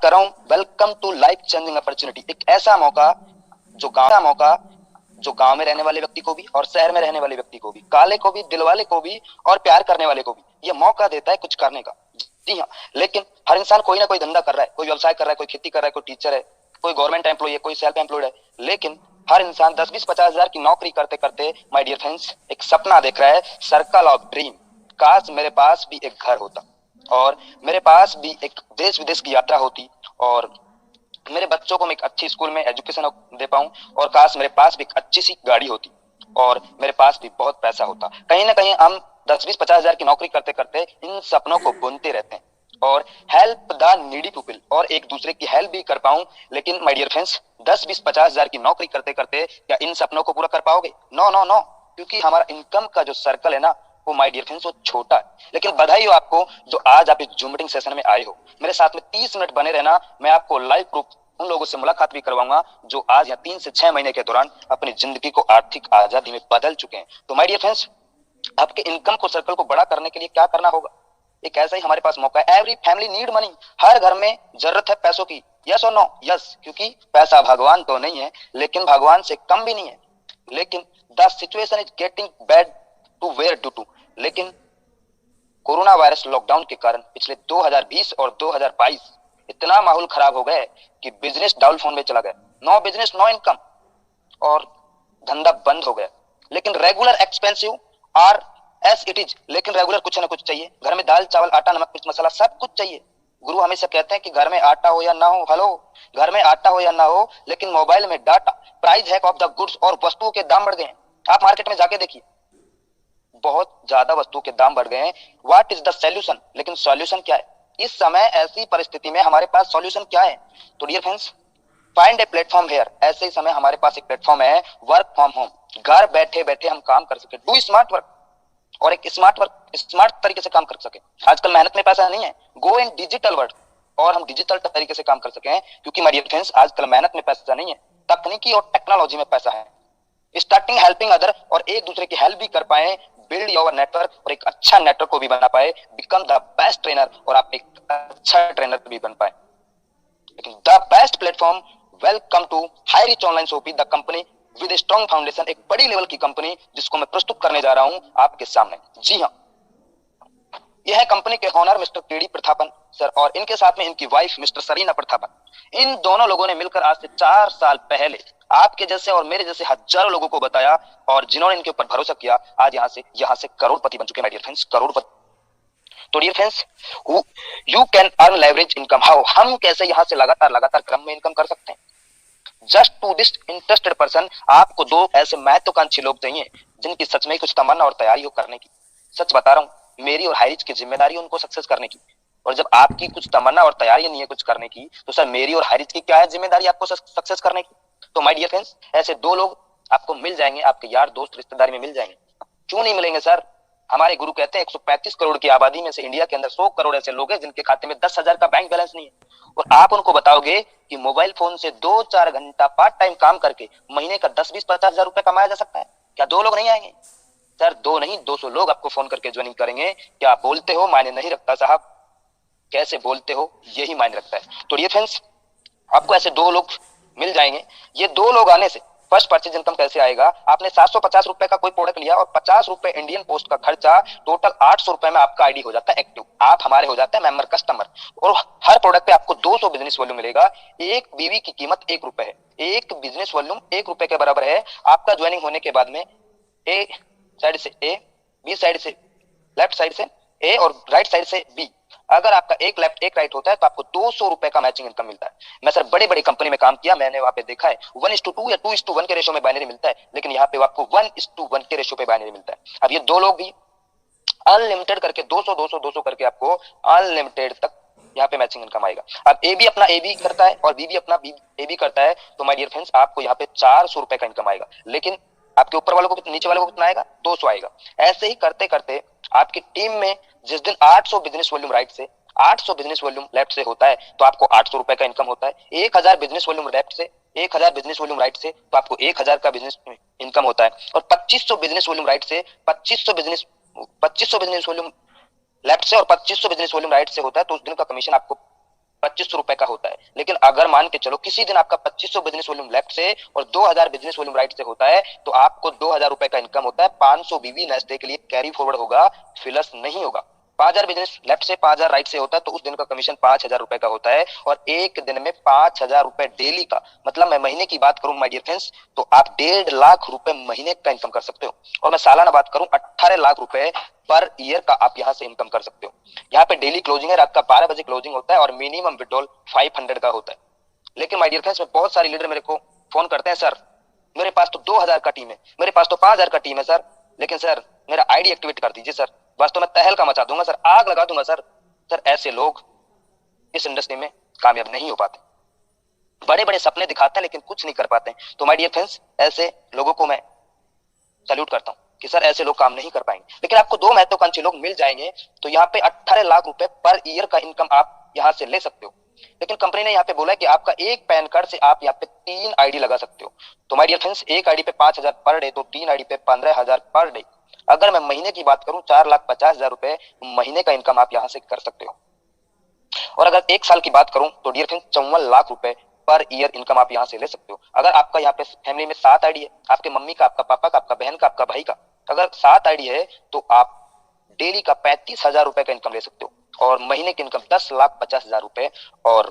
कर रहा हूँ welcome to life changing opportunity. एक ऐसा मौका जो गांव में रहने वाले व्यक्ति को भी और शहर में रहने वाले व्यक्ति को भी, काले को भी, दिलवाले को भी और प्यार करने वाले को भी ये मौका देता है कुछ करने का। जी हाँ, लेकिन हर इंसान कोई ना कोई धंधा कर रहा है, कोई व्यवसाय कर रहा है, कोई खेती कर रहा है, कोई टीचर है, कोई गवर्नमेंट एम्प्लॉय है, कोई सेल्फ एम्प्लॉयड है। लेकिन हर इंसान 10-20-50 हजार की नौकरी करते करते माय डियर फ्रेंड्स एक सपना देख रहा है, सर्कल ऑफ ड्रीम। काश मेरे पास भी एक घर होता और मेरे पास भी एक देश विदेश की यात्रा होती और मेरे बच्चों को मैं एक अच्छी स्कूल में एजुकेशन दे पाऊं और काश मेरे पास भी एक अच्छी सी गाड़ी होती और मेरे पास भी बहुत पैसा होता। कहीं ना कहीं हम 10-20-50 हजार की नौकरी करते करते इन सपनों को बुनते रहते हैं और हेल्प द नीडी पीपल और एक दूसरे की हेल्प भी कर पाऊं। लेकिन माय डियर फ्रेंड्स 10-20-50 हजार की नौकरी करते करते क्या इन सपनों को पूरा कर पाओगे? नो नो नो, क्योंकि हमारा इनकम का जो सर्कल है ना वो माय डियर फ्रेंड्स वो छोटा है। लेकिन बधाई हो आपको जो आज आप इस जूम मीटिंग सेशन में आए हो। मेरे साथ में 30 मिनट बने रहना, मैं आपको लाइव प्रूफ उन लोगों से मुलाकात भी करवाऊंगा जो आज या 3 से 6 महीने के दौरान अपनी जिंदगी को आर्थिक आजादी में बदल चुके हैं। तो माय डियर फ्रेंड्स आपके इनकम को सर्कल को बड़ा करने के लिए क्या करना होगा? एक ऐसा ही हमारे पास मौका है। एवरी फैमिली नीड मनी, हर घर में जरूरत है पैसों की। यस और नो? यस, क्योंकि पैसा भगवान तो नहीं है लेकिन भगवान से कम भी नहीं है। लेकिन the situation is getting bad to where due to, लेकिन कोरोना वायरस लॉकडाउन के कारण पिछले 2020 और 2022 इतना माहौल खराब हो गया कि बिजनेस डाउन फोन में चला गया। नो बिजनेस नो इनकम और धंधा बंद हो गया। लेकिन regular expensive R S it is, लेकिन रेगुलर कुछ ना कुछ चाहिए। घर में दाल चावल आटा नमक मिर्च मसाला सब कुछ चाहिए। गुरु हमेशा कहते हैं कि घर में आटा हो या ना हो, हेलो, घर में आटा हो या ना हो, लेकिन मोबाइल में data, price hack of the goods और वस्तुओं के दाम बढ़ गए हैं। आप मार्केट में जाके देखिए, बहुत ज्यादा वस्तुओं के दाम बढ़ गए हैं। What is the solution? लेकिन सॉल्यूशन क्या है इस समय? ऐसी परिस्थिति में हमारे पास सॉल्यूशन क्या है? तो dear friends find a platform here. ऐसे ही समय हमारे पास एक प्लेटफॉर्म है, वर्क फ्रॉम होम। घर बैठे बैठे हम काम कर सके, डू स्मार्ट वर्क और एक स्मार्ट तरीके से काम कर सके। आजकल मेहनत में पैसा नहीं है, गो इन डिजिटल वर्ल्ड और हम डिजिटल तरीके से काम कर सके। क्योंकि माय डियर फ्रेंड्स आजकल मेहनत में पैसा नहीं है, तकनीकी और टेक्नोलॉजी में पैसा है। स्टार्टिंग हेल्पिंग अदर और एक दूसरे की हेल्प भी कर पाए, बिल्ड योर नेटवर्क और एक अच्छा नेटवर्क को भी बना पाए, बिकम द बेस्ट ट्रेनर और आप एक अच्छा ट्रेनर भी बन पाए। लेकिन the best platform, welcome to high rich online shopping, the company with a strong foundation, एक बड़ी लेवल की कंपनी जिसको मैं प्रस्तुत करने जा रहा हूं आपके सामने। जी हाँ, यह है कंपनी के owner mister KD Prathapan sir और इनके साथ में इनकी वाइफ मिस्टर सरीना प्रथापन। इन दोनों लोगों ने मिलकर आज से 4 साल पहले आपके जैसे और मेरे जैसे हजारों लोगों को बताया और जिन्होंने इनके ऊपर भरोसा किया आज यहाँ से करोड़पति बन चुके हैं माय डियर फ्रेंड्स, करोड़पति। तो dear friends you can earn leverage income. How? हम कैसे यहाँ से लगातार क्रम में इनकम कर सकते हैं? Just two this interested person, आपको 2 ऐसे महत्वाकांक्षी लोग चाहिए जिनकी सच में कुछ तमन्ना और तैयारी हो करने की। सच बता रहा हूँ, मेरी और हाइरिच की जिम्मेदारी उनको सक्सेस करने की। और जब आपकी कुछ तमन्ना और तैयारी नहीं है कुछ करने की तो सर मेरी और हाइरिच की क्या है जिम्मेदारी आपको सक्सेस करने की? तो माय डियर फ्रेंड्स ऐसे 2 लोग आपको मिल जाएंगे, आपके यार दोस्त रिश्तेदारी में मिल जाएंगे। क्यों नहीं मिलेंगे सर? हमारे गुरु कहते हैं 135 करोड़ की आबादी में से इंडिया के अंदर 100 करोड़ ऐसे लोग हैं जिनके खाते में 10,000 का बैंक बैलेंस नहीं है। और आप उनको बताओगे कि मोबाइल फोन से 2-4 घंटा पार्ट टाइम काम करके महीने का 10-20-50 हजार रुपए कमाया जा सकता है। क्या 2 लोग नहीं आएंगे? सर 2 नहीं 200 लोग आपको फोन करके ज्वाइनिंग करेंगे। क्या आप बोलते हो? मायने नहीं रखता साहब, कैसे बोलते हो यही मायने रखता है। तो डियर फ्रेंड्स आपको ऐसे 2 लोग मिल जाएंगे। ये 2 लोग आने से फर्स्ट परचेज इनकम कैसे आएगा? आपने 750 रुपए का कोई प्रोडक्ट लिया और 50 रुपए इंडियन पोस्ट का खर्चा, टोटल 800 रुपए में आपका आईडी हो जाता है एक्टिव, आप हमारे हो जाते हैं मेंबर कस्टमर। और हर प्रोडक्ट पे आपको 200 बिजनेस वॉल्यूम मिलेगा। एक बीवी की कीमत 1 रुपए है, एक बिजनेस वॉल्यूम 1 रुपए के बराबर है। आपका ज्वाइनिंग होने के बाद में ए साइड से ए, बी साइड से लेफ्ट साइड से ए और राइट साइड से बी, अगर आपका एक लेफ्ट एक राइट होता है तो आपको 200 रुपए का मैचिंग इनकम मिलता है। मैं सर बड़े बड़े कंपनी में काम किया, मैंने वहां पे देखा है 1:2 या 2:1 के रेशो में बाइनरी मिलता है, लेकिन यहाँ पे आपको 1:1 के रेशो पे बाइनरी मिलता है। अब ये 2 लोग भी अनलिमिटेड करके 200 करके आपको अनलिमिटेड तक यहाँ पे मैचिंग इनकम आएगा। अब ए भी अपना ए बी करता है और बी भी अपना ए बी करता है, तो माय डियर फ्रेंड्स आपको यहाँ पे 400 रुपए का इनकम आएगा। लेकिन आपके ऊपर वालों को नीचे वालों को कितना आएगा? 200 आएगा। ऐसे ही करते करते आपकी टीम में जिस दिन 800 बिजनेस वॉल्यूम राइट से 800 बिजनेस वॉल्यूम लेफ्ट से होता है तो आपको 800 रुपए का इनकम होता है। 1000 बिजनेस वॉल्यूम लेफ्ट से 1000 बिजनेस वॉल्यूम राइट से तो आपको 1000 का बिजनेस इनकम होता है। और 2500 बिजनेस वॉल्यूम राइट से 2500 बिजनेस वॉल्यूम लेफ्ट से और 2500 बिजनेस वॉल्यूम राइट से होता है तो उस दिन का कमीशन आपको ₹2500 का होता है। लेकिन अगर मान के चलो किसी दिन आपका 2500 बिजनेस वॉल्यूम लेफ्ट से और 2000 बिजनेस वॉल्यूम राइट से होता है, तो आपको ₹2000 का इनकम होता है। 500 बीवी नेक्स्ट डे के लिए कैरी फॉरवर्ड होगा, फिलस नहीं होगा। 5000 बिजनेस लेफ्ट से 5000 राइट से होता है, तो उस दिन का कमीशन ₹5000 का होता है। और एक दिन में ₹5000 डेली का, मतलब मैं महीने की बात करूं माय डियर फ्रेंड्स, तो आप ₹1.5 लाख महीने का इनकम कर सकते हो। और मैं सालाना बात करूं, ₹18 लाख पर ईयर का आप यहां से इनकम कर सकते हो। यहाँ पे डेली क्लोजिंग है, रात का 12 बजे क्लोजिंग होता है और मिनिमम विड्रॉल 500 का होता है। लेकिन माय डियर फ्रेंड्स, में बहुत सारे लीडर मेरे को फोन करते हैं, सर मेरे पास तो 2000 का टीम है, मेरे पास तो 5000 का टीम है सर, लेकिन सर मेरा आईडी एक्टिवेट कर दीजिए सर, बस तो मैं तहलका मचा दूंगा सर, आग लगा दूंगा सर। सर ऐसे लोग इस इंडस्ट्री में कामयाब नहीं हो पाते। बड़े बड़े सपने दिखाते हैं लेकिन कुछ नहीं कर पाते। तो माय डियर फ्रेंड्स, ऐसे लोगों को मैं सैल्यूट करता हूं कि सर ऐसे लोग काम नहीं कर पाएंगे। लेकिन आपको दो महत्वाकांक्षी लोग मिल जाएंगे, तो यहाँ पे ₹18 लाख पर ईयर का इनकम आप यहाँ से ले सकते हो। लेकिन कंपनी ने यहाँ पे बोला है कि आपका एक पैन कार्ड से आप यहाँ पे 3 आईडी लगा सकते हो। तो माय डियर फ्रेंड्स, एक आईडी पे 5000 पर डे, तो 3 आईडी पे 15000 पर डे। अगर मैं महीने की बात करूं, ₹4,50,000 महीने का इनकम आप यहाँ से कर सकते हो। और अगर एक साल की बात करूं, तो dear friends ₹54 lakh per year income आप यहाँ से ले सकते हो। अगर आपका यहाँ पे फैमिली में 7 आईडी है, आपके मम्मी का, आपका पापा का, आपका बहन का, आपका भाई का, अगर 7 आईडी है, तो आप डेली का ₹35,000 का इनकम ले सकते हो। और महीने की इनकम ₹10,50,000 और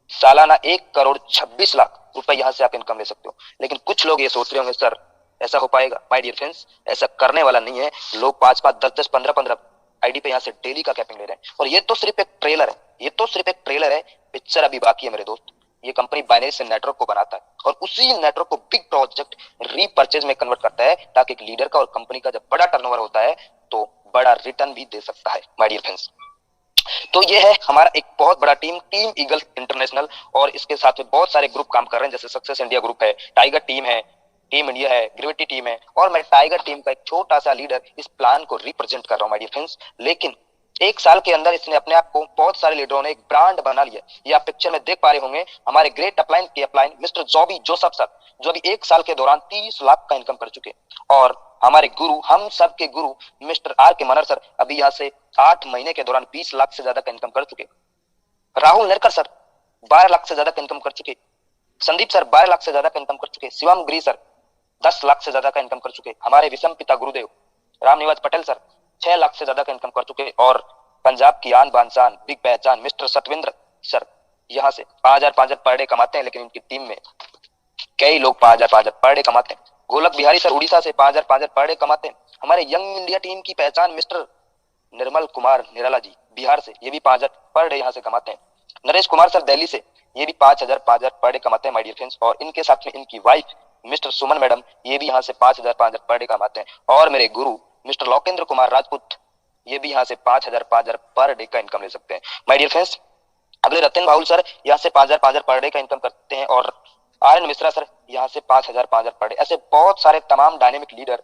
सालाना ₹1,26,00,000 यहाँ से आप इनकम ले सकते हो। लेकिन कुछ लोग ये सोच रहे होंगे, सर ऐसा हो पाएगा? माय डियर फ्रेंड्स, ऐसा करने वाला नहीं है। लोग 5-5, 10-10, 15-15 आईडी पे यहाँ से डेली का कैपिंग ले रहे हैं। और ये तो सिर्फ एक ट्रेलर है, ये तो सिर्फ एक ट्रेलर है, पिक्चर अभी बाकी है मेरे दोस्त। ये कंपनी बाइनरी से नेटवर्क को बनाता है और उसी नेटवर्क को बिग प्रोजेक्ट रीपर्चेज में कन्वर्ट करता है, ताकि एक लीडर का और कंपनी का जब बड़ा टर्नओवर होता है तो बड़ा रिटर्न भी दे सकता है माय डियर फ्रेंड्स। तो ये है हमारा एक बहुत बड़ा टीम ईगल इंटरनेशनल, और इसके साथ में बहुत सारे ग्रुप काम कर रहे हैं, जैसे सक्सेस इंडिया ग्रुप है, टाइगर टीम है, टीम इंडिया है, ग्रेविटी टीम है, और मैं टाइगर टीम का एक छोटा सा लीडर इस प्लान को रिप्रेजेंट कर रहा हूं माय डियर फ्रेंड्स। लेकिन एक साल के अंदर इसने अपने आप को, बहुत सारे लीडरों ने एक ब्रांड बना लिया। ये आप पिक्चर में देख पा रहे होंगे, हमारे ग्रेट अपलाइन के अपलाइन मिस्टर जॉबी जोसेफ सर, जो अभी एक साल के दौरान 30 लाख का इनकम कर चुके। और हमारे गुरु, हम सब के गुरु मिस्टर आर के मनर सर, अभी यहाँ से 8 महीने के दौरान 20 लाख से ज्यादा का इनकम कर चुके। राहुल नेरकर सर 12 लाख से ज्यादा का इनकम कर चुके। संदीप सर 12 लाख से ज्यादा का इनकम कर चुके। शिवम गिरी सर 10 लाख से ज्यादा का इनकम कर चुके। हमारे विषम पिता गुरुदेव रामनिवास पटेल सर 6 लाख से ज्यादा का इनकम कर चुके। और पंजाब की आन बान शान, बिग पहचान मिस्टर सतविंद्र सर यहाँ से 5000 पर डे कमाते हैं, लेकिन उनकी टीम में कई लोग 5000 पर डे कमाते हैं। गोलक बिहारी सर उड़ीसा से 5000 पर डे कमाते हैं। हमारे यंग इंडिया टीम की पहचान मिस्टर निर्मल कुमार निराला जी बिहार से, ये भी 5000 पर डे यहाँ से कमाते हैं। नरेश कुमार सर दिल्ली से, ये भी 5000 पर डे कमाते हैं माय डियर फ्रेंड्स। और इनके साथ में इनकी वाइफ मिस्टर सुमन मैडम, ये भी यहाँ से 5000 पर डे कमाते हैं। और मेरे गुरु मिस्टर लोकेंद्र कुमार राजपूत, ये भी यहाँ से 5000 पर डे का इनकम ले सकते हैं माय डियर फ्रेंड्स। अगले रतन बाहुल सर यहाँ से 5000 पर डे का इनकम करते हैं। और आर एन मिश्रा सर यहाँ से 5000 पर डे। ऐसे बहुत सारे तमाम डायनेमिक लीडर,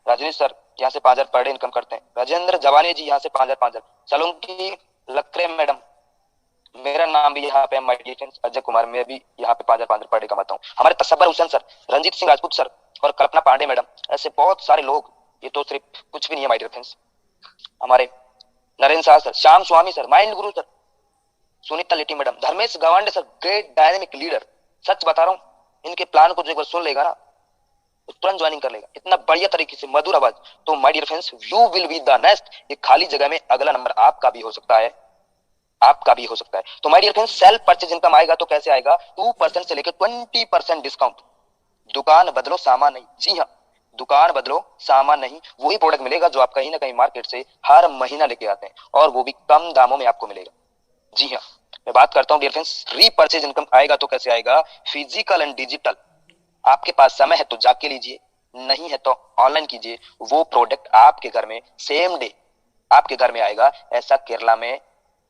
रजनीश सर यहाँ से 5000 पर डे इनकम करते हैं। राजेंद्र जवानी जी यहाँ से 5000। सलूंकी लक्रे मैडम, मेरा नाम भी यहाँ पे my dear friends Ajay Kumar, मैं भी यहाँ पे 5000 पर डे कमाता हूँ। हमारे तसब्बर हुसैन सर, रंजीत सिंह राजपूत सर और कल्पना पांडे मैडम, ऐसे बहुत सारे लोग, ये तो सिर्फ कुछ भी नहीं है माय डियर फ्रेंड्स। हमारे Narendra Shah sir, Shyam Swami sir, mind guru sir, Sunita Leti madam, Dharmesh Gawande sir, great dynamic leader. सच बता रहा हूँ, इनके प्लान को जो एक बार सुन लेगा ना, तो तुरंत ज्वाइनिंग कर लेगा, इतना बढ़िया तरीके से मधुर आवाज। तो my dear friends, you will be the next. ये खाली जगह में अगला नंबर आपका भी हो सकता है, आपका भी हो सकता है। तो my dear friends, self purchase income आएगा तो कैसे आएगा? 2% से लेकर 20% डिस्काउंट। दुकान बदलो सामान नहीं। जी हाँ, दुकान बदलो सामान नहीं, वही प्रोडक्ट मिलेगा जो आप कहीं ना कहीं मार्केट से हर महीना लेके आते हैं, और वो भी कम दामों में आपको मिलेगा। जी हाँ, मैं बात करता हूँ डियर फ्रेंड्स, रीपर्चेज इनकम आएगा तो कैसे आएगा? Physical and digital. आपके पास समय है तो जाके लीजिए, नहीं है तो ऑनलाइन कीजिए। वो प्रोडक्ट आपके घर में सेम डे आपके घर में आएगा। ऐसा केरला में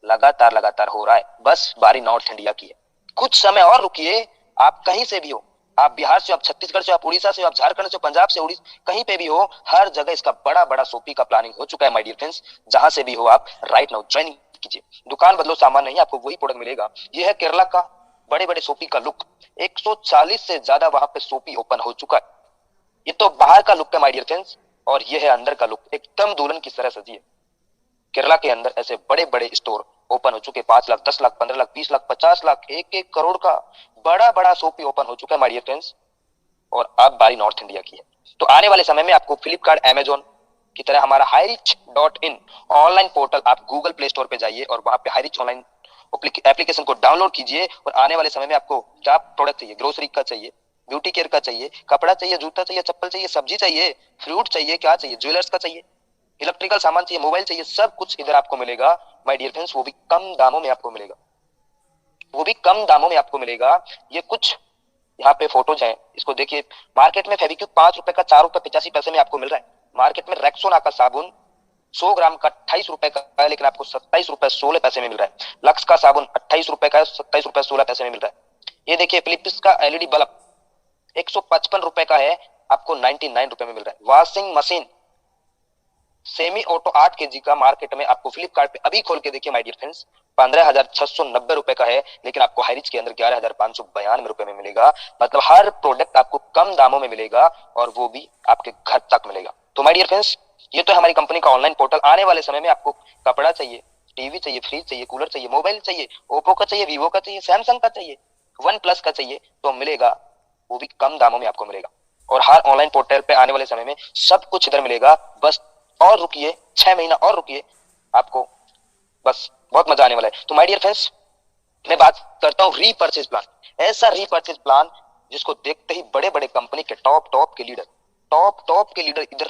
लगातार हो रहा है, बस बारी नॉर्थ इंडिया की है। कुछ समय और रुकिए, आप कहीं से भी हो, आप बिहार से, आप छत्तीसगढ़ से, आप उड़ीसा से, आप झारखंड से, पंजाब से, उड़ीसा, कहीं पे भी हो, हर जगह इसका बड़ा सोपी का प्लानिंग हो चुका है माय डियर फ्रेंड्स। जहां से भी हो आप राइट नाउ ज्वाइनिंग कीजिए। दुकान बदलो सामान नहीं, आपको वही प्रोडक्ट मिलेगा। यह है केरला का बड़े सोपी का लुक। 140 से ज्यादा वहां पे सोपी ओपन हो चुका है। ये तो बाहर का लुक है माय डियर फ्रेंड्स, और ये है अंदर का लुक, एकदम दुल्हन की तरह सजी है। केरला के अंदर ऐसे बड़े स्टोर ओपन हो चुके, 5 लाख, 10 लाख, 15 लाख, 20 लाख, 50 लाख, 1-1 करोड़ का बड़ा बड़ा शॉप भी ओपन हो चुका है माय डियर फ्रेंड्स। और अब बारी नॉर्थ इंडिया की है। तो आने वाले समय में आपको फ्लिपकार्ट, अमेजोन की तरह हमारा हाईरिच.इन ऑनलाइन पोर्टल, आप गूगल प्ले स्टोर पे जाइए और वहां पे हाईरिच ऑनलाइन एप्लीकेशन को डाउनलोड कीजिए। और आने वाले समय में आपको क्या प्रोडक्ट चाहिए, ग्रोसरी का चाहिए, ब्यूटी केयर का चाहिए, कपड़ा चाहिए, जूता चाहिए, चप्पल चाहिए, सब्जी चाहिए, फ्रूट चाहिए, क्या चाहिए, ज्वेलर्स का चाहिए, इलेक्ट्रिकल सामान चाहिए, मोबाइल चाहिए, सब कुछ इधर आपको मिलेगा माय डियर फ्रेंड्स। वो भी कम दामों में आपको मिलेगा, वो भी कम दामों में आपको मिलेगा। ये कुछ यहाँ पे फोटोज हैं, इसको देखिए। मार्केट में फेविक्विक 5 रुपए का 4 रुपए 85 पैसे में आपको मिल रहा है। मार्केट में रेक्सोना का साबुन 100 ग्राम का 28 रुपए का है, लेकिन आपको 27 रुपए 16 पैसे में मिल रहा है। लक्स का साबुन 28 रुपए का 27 रुपए 16 पैसे में मिल रहा है। ये देखिए फिलिप्स का एलईडी बल्ब 155 रुपए का है, आपको 99 रुपए में मिल रहा है। Washing machine semi auto 8 kg का मार्केट में आपको फ्लिपकार्ट पे अभी खोल के देखिए माय डियर फ्रेंड्स 15,690 रुपए का है, लेकिन आपको हाइरिच के अंदर 11,592 रुपए में मिलेगा। मतलब हर प्रोडक्ट आपको कम दामों में मिलेगा और वो भी आपके घर तक मिलेगा। तो माय डियर फ्रेंड्स, ये तो हमारी कंपनी का ऑनलाइन पोर्टल। आने वाले समय में आपको कपड़ा चाहिए, टीवी चाहिए, फ्रिज चाहिए, कूलर चाहिए, मोबाइल चाहिए, ओप्पो का चाहिए, वीवो का चाहिए, सैमसंग का चाहिए, वन प्लस का चाहिए, तो मिलेगा, वो भी कम दामों में आपको मिलेगा। और हर ऑनलाइन पोर्टल पे आने वाले समय में सब कुछ इधर मिलेगा। बस और रुकिए, 6 महीना और रुकिए, आपको बस बहुत मजा आने वाला है। तो माय डियर फ्रेंड्स, मैं बात करता हूँ रीपर्चेज प्लान। ऐसा रीपर्चेज प्लान जिसको देखते ही बड़े बड़े कंपनी के टॉप टॉप के लीडर इधर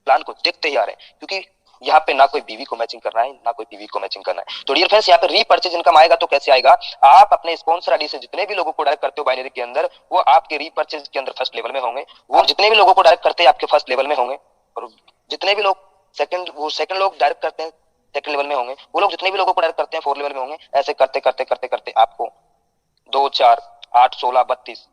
प्लान को देखते ही आ रहे हैं, क्योंकि यहाँ पे ना कोई बीवी को मैचिंग करना है, ना कोई पीवी को मैचिंग करना है। तो डियर फ्रेंड्स, यहाँ पे रीपर्चेज इनकम आएगा तो कैसे आएगा? आप अपने स्पॉन्सर आईडी से जितने भी लोगों को डायरेक्ट करते हो बाइनरी के अंदर, वो आपके रीपर्चेज के अंदर फर्स्ट लेवल में होंगे। वो जितने भी लोगों को डायरेक्ट करते हैं आपके फर्स्ट लेवल में होंगे, और जितने भी लोग सेकंड लोग डायरेक्ट करते हैं सेकंड लेवल में होंगे, वो लोग जितने भी लोगों को डायरेक्ट करते हैं 4 लेवल में होंगे। ऐसे करते करते करते करते आपको 2 4 8 16 32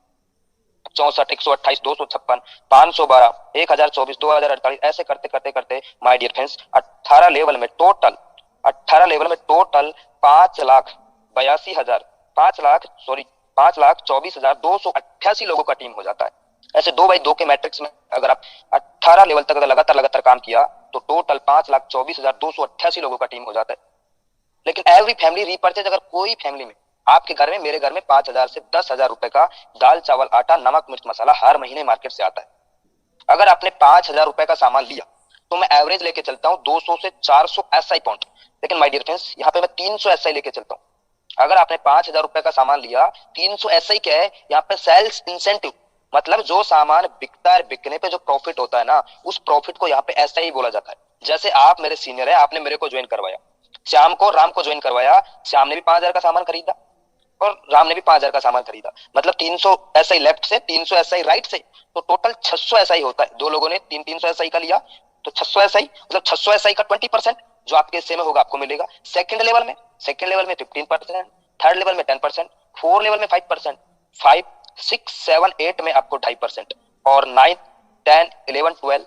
64 128 256 512 1024 2048 ऐसे करते करते करते माय डियर फ्रेंड्स 18 लेवल में टोटल 5,24,288 लोगों का टीम हो जाता है। ऐसे 2x2 के मैट्रिक्स में अगर आप 18 लेवल तक अगर लगातार काम किया तो टोटल 5,24,288 लोगों का टीम हो जाता है। लेकिन एवरी फैमिली रीपर्चेज, अगर कोई फैमिली में, आपके घर में, मेरे घर में 5,000 से 10,000 रुपए का दाल चावल आटा नमक मिर्च मसाला हर महीने मार्केट से आता है। अगर आपने 5,000 रुपए का सामान लिया तो मैं एवरेज लेके चलता हूँ 200 से 400 एसआई पॉइंट। लेकिन माय डियर फ्रेंड्स, यहाँ पे मैं 300 एसआई लेके चलता हूँ। अगर आपने 5,000 रुपए का सामान लिया, 300 एसआई क्या है यहाँ पे? Sales incentive. मतलब जो सामान बिकता है, बिकने पे जो प्रॉफिट होता है ना, उस प्रॉफिट को यहाँ पे एसआई बोला जाता है। जैसे आप मेरे सीनियर है, आपने मेरे को ज्वाइन करवाया, श्याम को राम को ज्वाइन करवाया, श्याम ने भी 5,000 का सामान खरीदा और राम ने भी 5,000 का सामान खरीदा, मतलब 300 एसआई लेफ्ट से 300 एसआई राइट से, तो टोटल 600 एसआई होता है। दो लोगों ने 300 एसआई का लिया तो 600 एसआई, मतलब 600 एसआई का 20% जो आपके हिस्से में होगा आपको मिलेगा। सेकंड लेवल में 15%, थर्ड लेवल में 10%, फोर्थ लेवल में 5%, 5 6 7 8 में आपको 2.5%, और 9 10 11 12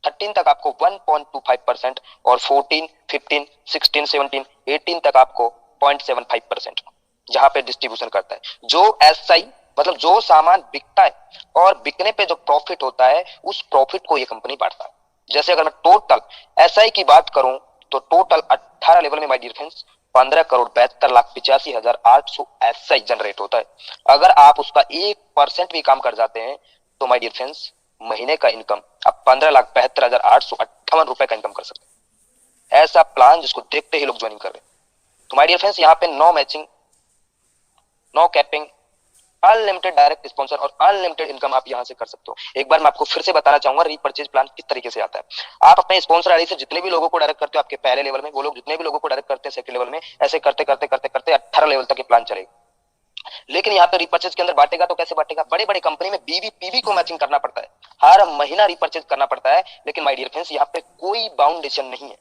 13 तक आपको 1.25%, और 14 15 16 17 18 तक आपको 0.75%, जहां पे डिस्ट्रीब्यूशन करता है। जो एसआई मतलब जो सामान बिकता है और बिकने पे जो प्रॉफिट होता है, उस प्रॉफिट को ये कंपनी बांटता है। जैसे अगर मैं टोटल एसआई की बात करूं तो टोटल 18 लेवल में my dear friends 15,72,85,800 SI generate होता है। अगर आप उसका 1% भी काम कर जाते हैं तो माय डियर फ्रेंड्स महीने का इनकम आप 15,72,858 रुपए का इनकम कर सकते हैं। ऐसा प्लान जिसको देखते ही लोग ज्वाइनिंग कर रहे हैं। तो माय डियर फ्रेंड्स, यहाँ पे no matching, no capping, unlimited direct sponsor और अनलिमिटेड इनकम आप यहां से कर सकते हो। एक बार मैं आपको फिर से बताना चाहूंगा रीपर्चेज प्लान किस तरीके से आता है। आप अपने स्पॉन्सर आईडी से जितने भी लोगों को डायरेक्ट करते हो आपके पहले लेवल में, वो लोग जितने भी लोगों को डायरेक्ट करते हैं सेकंड लेवल में, ऐसे करते करते करते करते 18 लेवल तक ये प्लान चलेगा। लेकिन यहाँ पे रिपर्चेज के अंदर बांटेगा तो कैसे बांटेगा? बड़े बड़े कंपनी में बीवी पीवी को मैचिंग करना पड़ता है, हर महीना रिपर्चेज करना पड़ता है। लेकिन माय डियर फ्रेंड्स, यहाँ पे कोई बाउंडेशन नहीं है,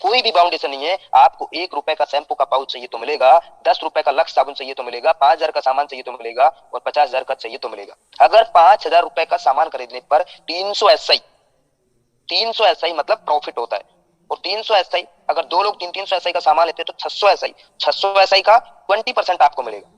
कोई भी बाउंडेशन नहीं है। आपको 1 रुपए का शैम्पू का पाउच चाहिए तो मिलेगा, 10 रुपए का लक्स साबुन चाहिए तो मिलेगा, 5,000 का सामान चाहिए तो मिलेगा, और 50,000 का चाहिए तो मिलेगा। अगर 5,000 रुपए का सामान खरीदने पर 300 एसआई मतलब प्रॉफिट होता है। और 300 एसआई, अगर दो लोग 300 एसआई का सामान लेते हैं तो 600 एसआई का 20% आपको मिलेगा।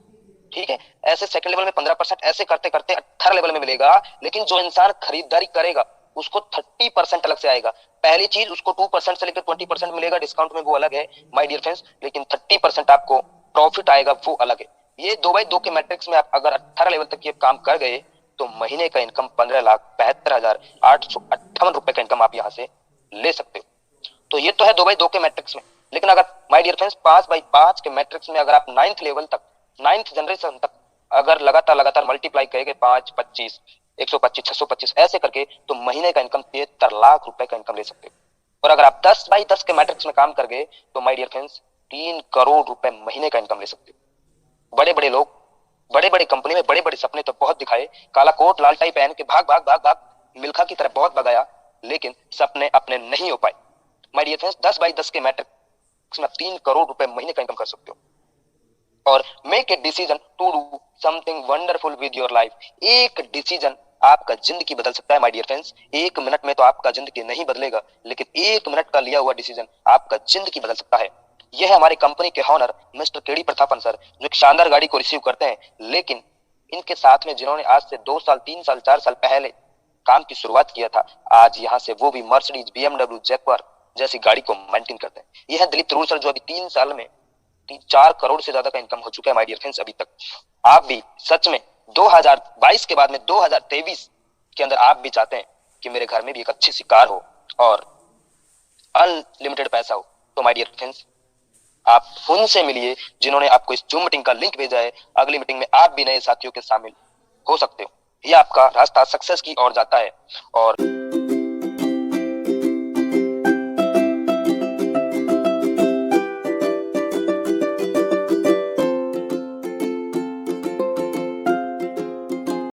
ठीक है, ऐसे सेकंड लेवल में 15%, ऐसे करते करते 18 लेवल में मिलेगा। लेकिन जो इंसान खरीदारी करेगा उसको 30% अलग से आएगा। पहली चीज उसको 2% से लेकर 20% मिलेगा डिस्काउंट में, वो अलग है माय डियर फ्रेंड्स, लेकिन 30% आपको प्रॉफिट आएगा वो अलग है। ये 2x2 के मैट्रिक्स में आप अगर 18 लेवल तक ये काम कर गए तो महीने का इनकम 15,72,858 रुपए का इनकम आप यहाँ से ले सकते हो। तो ये तो है 2x2 के मैट्रिक्स में। लेकिन अगर माय डियर फ्रेंड्स 5x5 के मैट्रिक्स में अगर आप 9th लेवल तक, 9th जनरेशन तक अगर लगातार मल्टीप्लाई करेंगे 5, 25, 125, 625 ऐसे करके, तो महीने का इनकम 73 लाख रुपए का इनकम ले सकते हो। और अगर आप 10x10 के मैट्रिक्स में काम कर गए तो माय डियर फ्रेंड्स 3 करोड़ रुपए महीने का इनकम ले सकते हो। बड़े बड़े लोग बड़े बड़े कंपनी में बड़े बड़े सपने तो बहुत दिखाए, काला कोट लाल टाई पहन के भाग भाग भाग भाग मिल्खा की तरह बहुत भगाया, लेकिन सपने अपने नहीं हो पाए। माय डियर फ्रेंड्स 10x10 के मैट्रिक्स में 3 करोड़ रुपए महीने का इनकम कर सकते हो। और make a decision to do something wonderful with your life. एक डिसीजन आपका जिंदगी बदल सकता है माय डियर फ्रेंड्स। 1 मिनट में तो आपका जिंदगी नहीं बदलेगा, लेकिन 1 मिनट का लिया हुआ डिसीजन आपका जिंदगी बदल सकता है। यह है हमारे कंपनी के owner mister KD Prathapan sir, जो एक शानदार गाड़ी को रिसीव करते हैं, लेकिन इनके साथ में जिन्होंने आज से 2 साल 3 साल 4 साल पहले काम की शुरुआत किया था, आज यहाँ से वो भी मर्सिडीज, BMW, जैगवार जैसी गाड़ी को मेंटेन करते हैं। यह है दिलीप तरूर सर, जो अभी 3 साल में 4 करोड़ से ज्यादा का इनकम हो चुका है माय डियर फ्रेंड्स अभी तक। आप भी सच में 2022 के बाद में 2023 के अंदर आप भी चाहते हैं कि मेरे घर में भी एक अच्छी सी कार हो और अनलिमिटेड पैसा हो, तो माय डियर फ्रेंड्स आप उनसे मिलिए जिन्होंने आपको इस जूम मीटिंग का लिंक भेजा है। अगली मीटिंग में आप भी नए साथियों के शामिल हो सकते हो। यह आपका रास्ता सक्सेस की ओर जाता है। और